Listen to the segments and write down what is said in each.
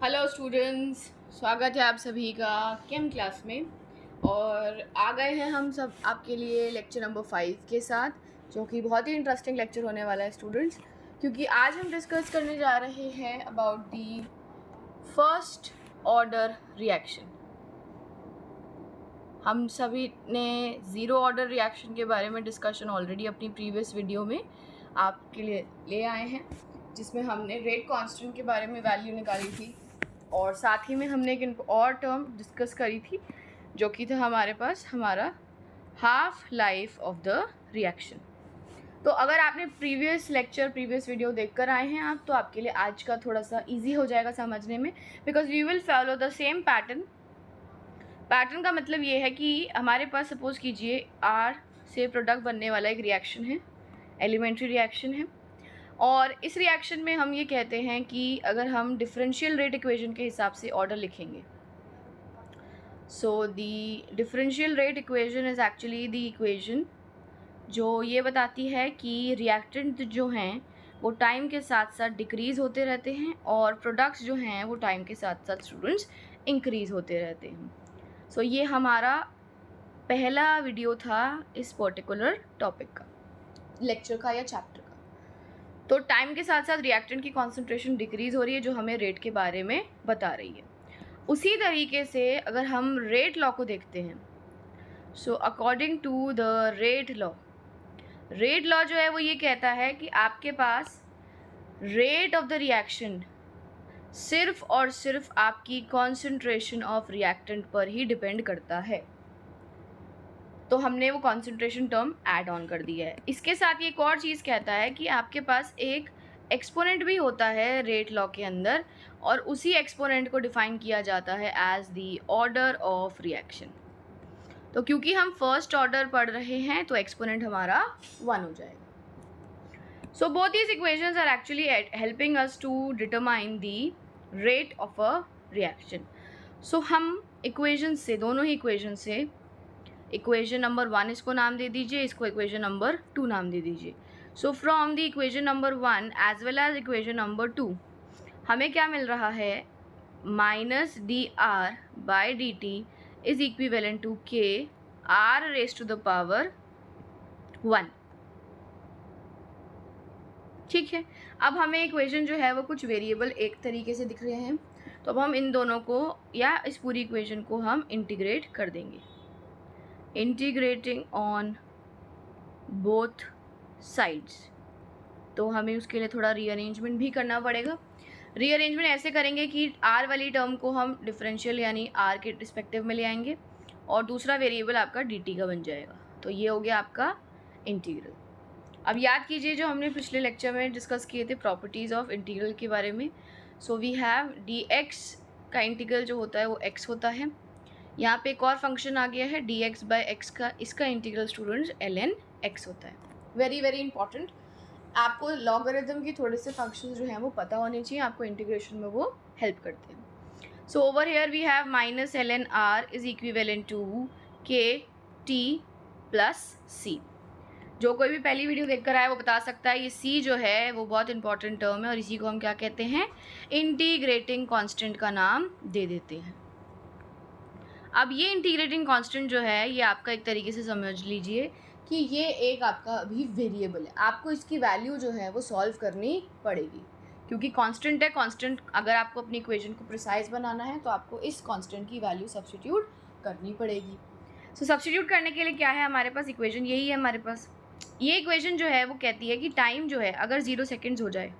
Hello students, स्वागत है आप सभी का केम क्लास में। और आ गए हैं हम सब आपके लिए लेक्चर नंबर 5 के साथ, जो कि बहुत ही इंटरेस्टिंग लेक्चर होने वाला है स्टूडेंट्स, क्योंकि आज हम डिस्कस करने जा रहे हैं about the first order reaction. हम सभी ने ज़ीरो ऑर्डर रिएक्शन के बारे में डिस्कशन ऑलरेडी अपनी प्रीवियस वीडियो में आपके लिए ले आए हैं, जिसमें हमने रेट कांस्टेंट के बारे में वैल्यू निकाली थी और साथ ही में हमने एक और टर्म डिस्कस करी थी, जो कि था हमारे पास हमारा half life of the reaction. तो अगर आपने प्रीवियस वीडियो देखकर आए हैं आप, तो आपके लिए आज का थोड़ा सा इजी हो जाएगा समझने में, because we will follow the same pattern का मतलब ये है कि हमारे पास सपोज कीजिए आर से प्रोडक्ट बनने वाला एक रिएक्शन है, एलिमेंट्री रिएक्शन है, और इस रिएक्शन में हम ये कहते हैं कि अगर हम डिफरेंशियल रेट इक्वेशन के हिसाब से ऑर्डर लिखेंगे, so the differential rate equation is actually the equation जो ये बताती है कि रिएक्टेंट जो हैं वो टाइम के साथ साथ डिक्रीज़ होते रहते हैं और प्रोडक्ट्स जो हैं वो टाइम के साथ साथ स्टूडेंट्स इंक्रीज़ होते रहते हैं। सो ये हमारा पहला वीडियो था इस पर्टिकुलर टॉपिक का, लेक्चर का या चैप्टर का। तो टाइम के साथ साथ रिएक्टेंट की कॉन्सेंट्रेशन डिक्रीज़ हो रही है, जो हमें रेट के बारे में बता रही है। उसी तरीके से अगर हम रेट लॉ को देखते हैं, so according to the rate law जो है वो ये कहता है कि आपके पास रेट ऑफ द रिएक्शन सिर्फ और सिर्फ आपकी कॉन्सेंट्रेशन ऑफ रिएक्टेंट पर ही डिपेंड करता है। तो हमने वो कॉन्सेंट्रेशन टर्म ऐड ऑन कर दिया है। इसके साथ ये एक और चीज़ कहता है कि आपके पास एक एक्सपोनेंट भी होता है रेट लॉ के अंदर, और उसी एक्सपोनेंट को डिफाइन किया जाता है as the order of reaction. तो क्योंकि हम फर्स्ट ऑर्डर पढ़ रहे हैं तो एक्सपोनेंट हमारा 1 हो जाएगा। So both these equations are actually helping us to determine the rate of a reaction. So हम इक्वेशन से, दोनों ही इक्वेशन से, इक्वेशन नंबर 1 इसको नाम दे दीजिए, इसको इक्वेशन नंबर 2 नाम दे दीजिए। So from the equation number 1 as well as equation number 2 हमें क्या मिल रहा है, minus d r by d t is equivalent to k r raise to the power 1। ठीक है, अब हमें इक्वेशन जो है वो कुछ वेरिएबल एक तरीके से दिख रहे हैं, तो अब हम इन दोनों को या इस पूरी इक्वेशन को हम इंटीग्रेट कर देंगे। इंटीग्रेटिंग ऑन बोथ साइड्स, तो हमें उसके लिए थोड़ा रीअरेंजमेंट भी करना पड़ेगा। रीअरेंजमेंट ऐसे करेंगे कि आर वाली टर्म को हम डिफरेंशियल यानी आर के रिस्पेक्टिव में ले आएंगे और दूसरा वेरिएबल आपका डी टी का बन जाएगा। तो ये हो गया आपका इंटीग्रल। अब याद कीजिए जो हमने पिछले लेक्चर में डिस्कस किए थे प्रॉपर्टीज़ ऑफ इंटीग्रल के बारे में। So we have d x का इंटीग्रल जो होता है वो एक्स होता है। यहाँ पे एक और फंक्शन आ गया है डी एक्स बाई एक्स का, इसका integral students l n x होता है। वेरी वेरी इंपॉर्टेंट, आपको लॉगरिथम की थोड़े से फंक्शंस जो हैं वो पता होने चाहिए, आपको इंटीग्रेशन में वो हेल्प करते हैं। So over here we have minus l n r is equivalent to k t plus c. जो कोई भी पहली वीडियो देखकर आया वो बता सकता है ये सी जो है वो बहुत इंपॉर्टेंट टर्म है और इसी को हम क्या कहते हैं, इंटीग्रेटिंग कांस्टेंट का नाम दे देते हैं। अब ये इंटीग्रेटिंग कांस्टेंट जो है ये आपका एक तरीके से समझ लीजिए कि ये एक आपका अभी वेरिएबल है, आपको इसकी वैल्यू जो है वो सॉल्व करनी पड़ेगी, क्योंकि कांस्टेंट है। कांस्टेंट अगर आपको अपनी इक्वेशन को प्रिसाइज बनाना है तो आपको इस कांस्टेंट की वैल्यू सब्स्टिट्यूट करनी पड़ेगी। सो सब्स्टिट्यूट करने के लिए क्या है हमारे पास, इक्वेशन यही है हमारे पास। ये इक्वेशन जो है वो कहती है कि टाइम जो है अगर 0 सेकेंड्स हो जाए,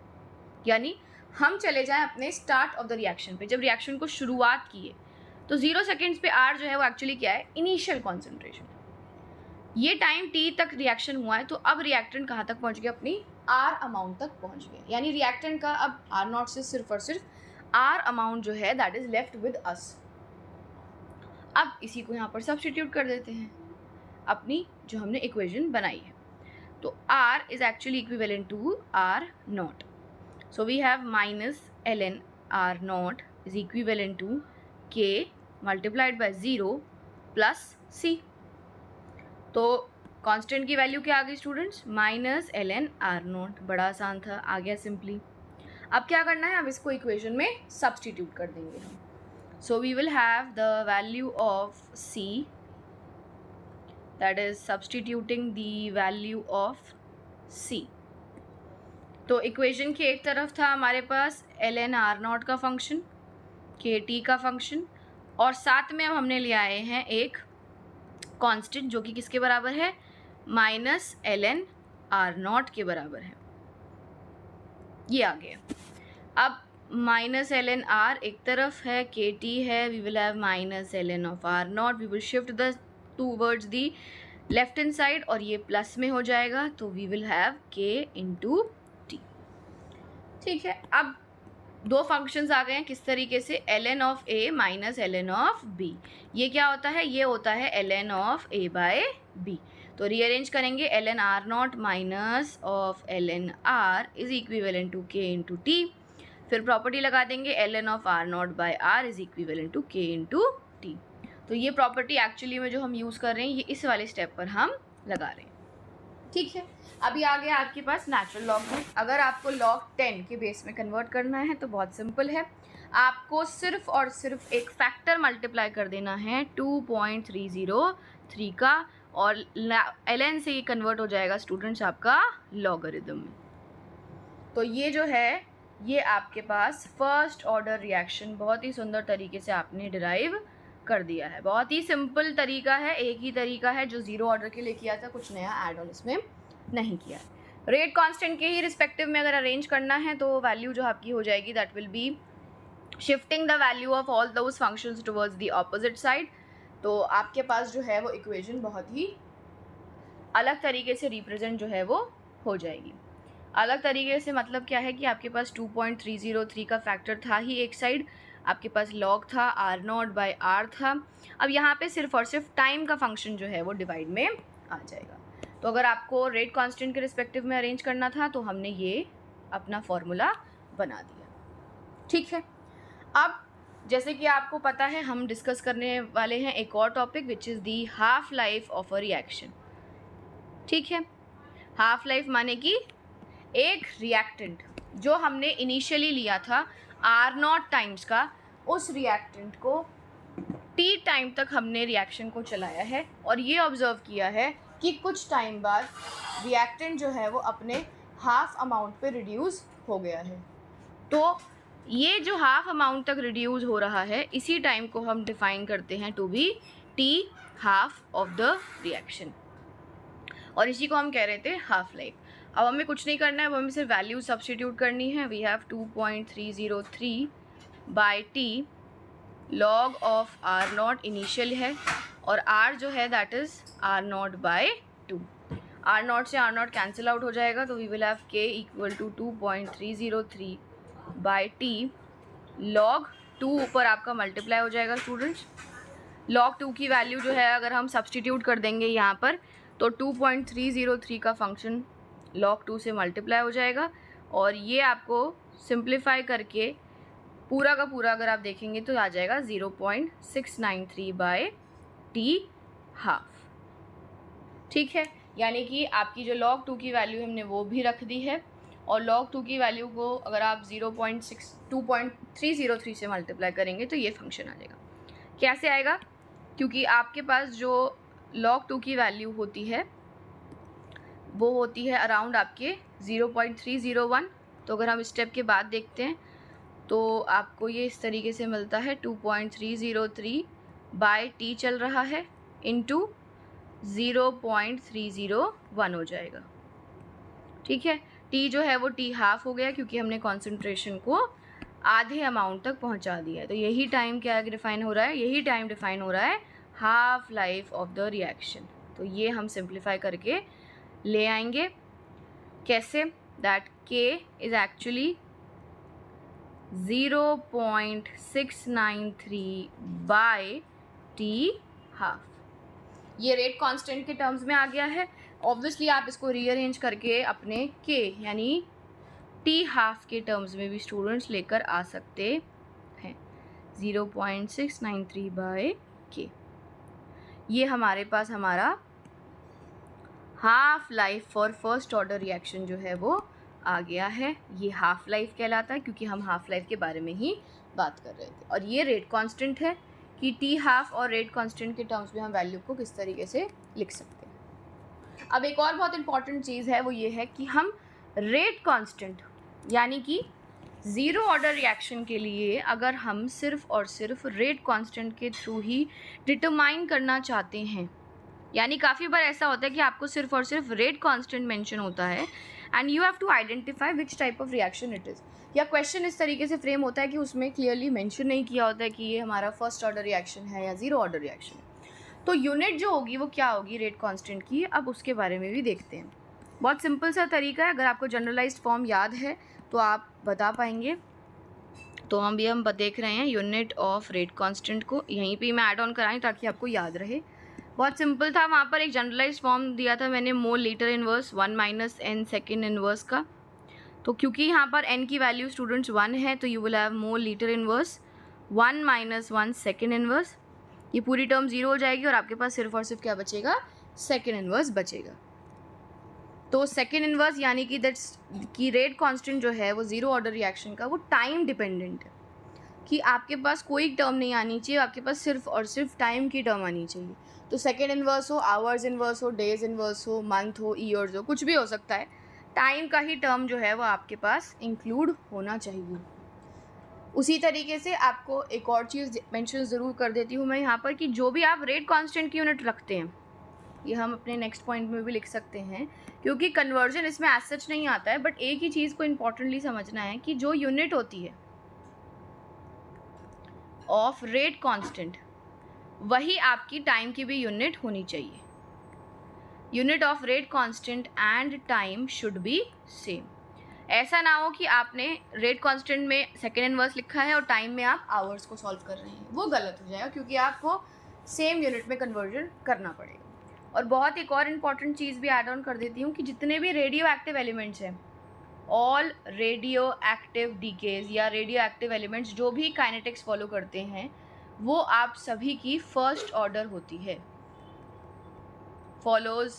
यानी हम चले जाएँ अपने स्टार्ट ऑफ द रिएक्शन पे, जब रिएक्शन को शुरुआत किए, तो 0 सेकेंड्स पे आर जो है वो एक्चुअली क्या है, इनिशियल कॉन्सेंट्रेशन। ये टाइम टी तक रिएक्शन हुआ है, तो अब रिएक्टेंट कहाँ तक पहुँच गया, अपनी आर अमाउंट तक पहुँच गया, यानी रिएक्टेंट का अब आर नॉट से सिर्फ और सिर्फ आर अमाउंट जो है that is left with us. अब इसी को यहाँ पर सब्स्टिट्यूट कर देते हैं अपनी जो हमने इक्वेशन बनाई है। तो r is actually equivalent to r nought. So we have minus l n r nought is equivalent to k multiplied by 0 plus c. तो कांस्टेंट की वैल्यू क्या आ गई students, minus l n r nought. बड़ा आसान था, आ गया simply. अब क्या करना है, अब इसको इक्वेशन में सब्स्टिट्यूट कर देंगे हम. So we will have the value of C, that is substituting the value of C. तो इक्वेशन के एक तरफ था हमारे पास ln r0 का फंक्शन, kt का फंक्शन, और साथ में अब हमने ले आए हैं एक कांस्टेंट जो कि किसके बराबर है, माइनस ln r0 के बराबर है. ये आ गया. अब माइनस ln r एक तरफ है, kt है, we will have minus ln of r0. We will shift the towards the left hand side और ये प्लस में हो जाएगा, तो we will have k into t. ठीक है. अब दो फंक्शंस आ गए हैं किस तरीके से, ln of a minus ln of b. ये क्या होता है, ये होता है ln of a by b. तो रीअरेंज करेंगे, ln r0 minus of ln r is equivalent to k into t. फिर प्रॉपर्टी लगा देंगे ln of r0 by r is equivalent to k into t. तो ये प्रॉपर्टी एक्चुअली में जो हम यूज़ कर रहे हैं ये इस वाले स्टेप पर हम लगा रहे हैं. ठीक है. अभी आ गया आपके पास नेचुरल लॉग में. अगर आपको लॉग 10 के बेस में कन्वर्ट करना है तो बहुत सिंपल है, आपको सिर्फ और सिर्फ एक फैक्टर मल्टीप्लाई कर देना है 2.303 का, और ln से ये कन्वर्ट हो जाएगा स्टूडेंट्स आपका लॉगरिदम में. तो ये जो है ये आपके पास फर्स्ट ऑर्डर रिएक्शन बहुत ही सुंदर तरीके से आपने डिराइव कर दिया है. बहुत ही सिंपल तरीका है, एक ही तरीका है जो जीरो ऑर्डर के लिए किया था, कुछ नया ऐड ऑन इसमें नहीं किया. रेट कांस्टेंट के ही रिस्पेक्टिव में अगर अरेंज करना है तो वैल्यू जो आपकी हो जाएगी that will be shifting the value of all those functions towards the opposite side. तो आपके पास जो है वो इक्वेशन बहुत ही अलग तरीके से रिप्रेजेंट जो है वो हो जाएगी. अलग तरीके से मतलब क्या है कि आपके पास 2.303 का फैक्टर था ही एक साइड, आपके पास लॉग था r0 बाय r था. अब यहाँ पे सिर्फ और सिर्फ टाइम का फंक्शन जो है वो डिवाइड में आ जाएगा. तो अगर आपको रेट कांस्टेंट के रिस्पेक्टिव में अरेंज करना था तो हमने ये अपना फॉर्मूला बना दिया. ठीक है. अब जैसे कि आपको पता है हम डिस्कस करने वाले हैं एक और topic which is the half life of a reaction. ठीक है. हाफ लाइफ माने कि एक रिएक्टेंट जो हमने इनिशियली लिया था r0 टाइम्स का, उस रिएक्टेंट को t टाइम तक हमने रिएक्शन को चलाया है और ये ऑब्जर्व किया है कि कुछ टाइम बाद रिएक्टेंट जो है वो अपने हाफ अमाउंट पे रिड्यूस हो गया है. तो ये जो हाफ अमाउंट तक रिड्यूस हो रहा है इसी टाइम को हम डिफाइन करते हैं to be t half of the reaction, और इसी को हम कह रहे थे हाफ लाइफ. अब हमें कुछ नहीं करना है, अब हमें सिर्फ वैल्यू सब्स्टिट्यूट करनी है. We have 2.303 by t log of r0 initial है और r जो है that is r0 bye 2. r0 से r0 कैंसिल आउट हो जाएगा, तो we will have k equal to 2.303 by t log 2 ऊपर आपका मल्टीप्लाई हो जाएगा स्टूडेंट्स. लॉग 2 की वैल्यू जो है अगर हम सब्स्टिट्यूट कर देंगे यहाँ पर तो 2.303 का फंक्शन log 2 से मल्टीप्लाई हो जाएगा, और ये आपको सिंप्लीफाई करके पूरा का पूरा अगर आप देखेंगे तो आ जाएगा 0.693 बाय टी हाफ. ठीक है. यानी कि आपकी जो log 2 की वैल्यू हमने वो भी रख दी है, और log 2 की वैल्यू को अगर आप 2.303 से मल्टीप्लाई करेंगे तो ये फंक्शन आ जाएगा. कैसे आएगा, क्योंकि आपके पास जो log 2 की वैल्यू होती है वो होती है अराउंड आपके 0.301. तो अगर हम स्टेप के बाद देखते हैं तो आपको ये इस तरीके से मिलता है 2.303 बाय टी चल रहा है इनटू 0.301 हो जाएगा. ठीक है. टी जो है वो टी हाफ हो गया क्योंकि हमने कॉन्सेंट्रेशन को आधे अमाउंट तक पहुंचा दिया है. तो यही टाइम क्या डिफाइन हो रहा है, यही टाइम डिफाइन हो रहा है half life of the reaction. तो ये हम सिंप्लीफाई करके ले आएंगे. कैसे, that k is actually 0.693 by t half. ये रेट कांस्टेंट के टर्म्स में आ गया है. ऑब्वियसली आप इसको रीअरेंज करके अपने k यानी टी हाफ के टर्म्स में भी स्टूडेंट्स लेकर आ सकते हैं. 0.693 बाय k, ये हमारे पास हमारा half life for first order reaction जो है वो आ गया है, ये हाफ लाइफ कहलाता है क्योंकि हम हाफ लाइफ के बारे में ही बात कर रहे थे। और ये रेट कांस्टेंट है कि टी हाफ और रेट कांस्टेंट के टर्म्स में हम वैल्यू को किस तरीके से लिख सकते हैं। अब एक और बहुत इंपॉर्टेंट चीज़ है, वो ये है कि हम रेट कांस्टेंट यानी कि ज़ीरो ऑर्डर रिएक्शन के लिए अगर हम सिर्फ और सिर्फ रेट कांस्टेंट के थ्रू ही डिटरमाइन करना चाहते हैं, यानी काफ़ी बार ऐसा होता है कि आपको सिर्फ और सिर्फ रेट कांस्टेंट मेंशन होता है and you have to identify which type of reaction it is, या क्वेश्चन इस तरीके से फ्रेम होता है कि उसमें क्लियरली मेंशन नहीं किया होता है कि ये हमारा फर्स्ट ऑर्डर रिएक्शन है या ज़ीरो ऑर्डर रिएक्शन है। तो यूनिट जो होगी वो क्या होगी रेट कांस्टेंट की, अब उसके बारे में भी देखते हैं। बहुत सिंपल सा तरीका है, अगर आपको जनरलाइज्ड फॉर्म याद है तो आप बता पाएंगे। तो हम देख रहे हैं यूनिट ऑफ रेट कांस्टेंट को, यहीं पे मैं ऐड ऑन कराएं ताकि आपको याद रहे। बहुत सिंपल था, वहाँ पर एक जनरलाइज्ड फॉर्म दिया था मैंने, mole litre inverse 1 minus n second inverse का। तो क्योंकि यहाँ पर n की वैल्यू स्टूडेंट्स 1 है तो you will have mole litre inverse 1 minus 1 second inverse. ये पूरी टर्म 0 हो जाएगी और आपके पास सिर्फ और सिर्फ क्या बचेगा, सेकेंड इनवर्स बचेगा। तो सेकेंड इनवर्स यानी कि दैट्स कि रेट कांस्टेंट जो है वो ज़ीरो ऑर्डर रिएक्शन का वो टाइम डिपेंडेंट है, कि आपके पास कोई टर्म नहीं आनी चाहिए, आपके पास सिर्फ और सिर्फ टाइम की टर्म आनी चाहिए। तो सेकेंड इनवर्स हो, आवर्स इनवर्स हो, डेज इनवर्स हो, मंथ हो, ईयर्स हो, कुछ भी हो सकता है, टाइम का ही टर्म जो है वो आपके पास इंक्लूड होना चाहिए। उसी तरीके से आपको एक और चीज़ मेंशन ज़रूर कर देती हूँ मैं यहाँ पर कि जो भी आप रेट कांस्टेंट की यूनिट रखते हैं, ये हम अपने नेक्स्ट पॉइंट में भी लिख सकते हैं क्योंकि कन्वर्जन इसमें एज सच नहीं आता है, बट एक ही चीज़ को इम्पॉर्टेंटली समझना है कि जो यूनिट होती है ऑफ रेट कांस्टेंट वही आपकी टाइम की भी यूनिट होनी चाहिए। Unit of rate constant and time should be same. ऐसा ना हो कि आपने रेट कांस्टेंट में सेकेंड इनवर्स लिखा है और टाइम में आप आवर्स को सॉल्व कर रहे हैं, वो गलत हो जाएगा क्योंकि आपको सेम यूनिट में कन्वर्जन करना पड़ेगा। और बहुत एक और इम्पॉर्टेंट चीज़ भी ऐड ऑन कर देती हूँ कि जितने भी रेडियो एक्टिव एलिमेंट्स हैं, ऑल रेडियो एक्टिव डीकेज या रेडियो एक्टिव एलिमेंट्स जो भी काइनेटिक्स फॉलो करते हैं वो आप सभी की फर्स्ट ऑर्डर होती है, फॉलोज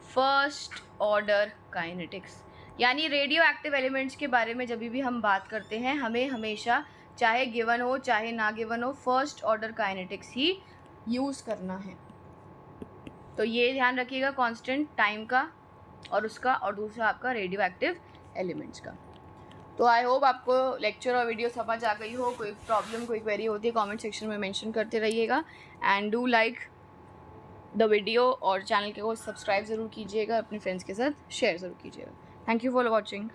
फर्स्ट ऑर्डर काइनेटिक्स। यानी रेडियो एक्टिव एलिमेंट्स के बारे में जब भी हम बात करते हैं हमें हमेशा चाहे गिवन हो चाहे ना गिवन हो फर्स्ट ऑर्डर काइनेटिक्स ही यूज़ करना है। तो ये ध्यान रखिएगा कांस्टेंट टाइम का और उसका, और दूसरा आपका रेडियो एक्टिव एलिमेंट्स का। तो आई होप आपको लेक्चर और वीडियो समझ आ गई हो। कोई प्रॉब्लम कोई क्वेरी होती है कमेंट सेक्शन में मेंशन करते रहिएगा and do like the video और चैनल को सब्सक्राइब ज़रूर कीजिएगा, अपने फ्रेंड्स के साथ शेयर ज़रूर कीजिएगा। Thank you for watching.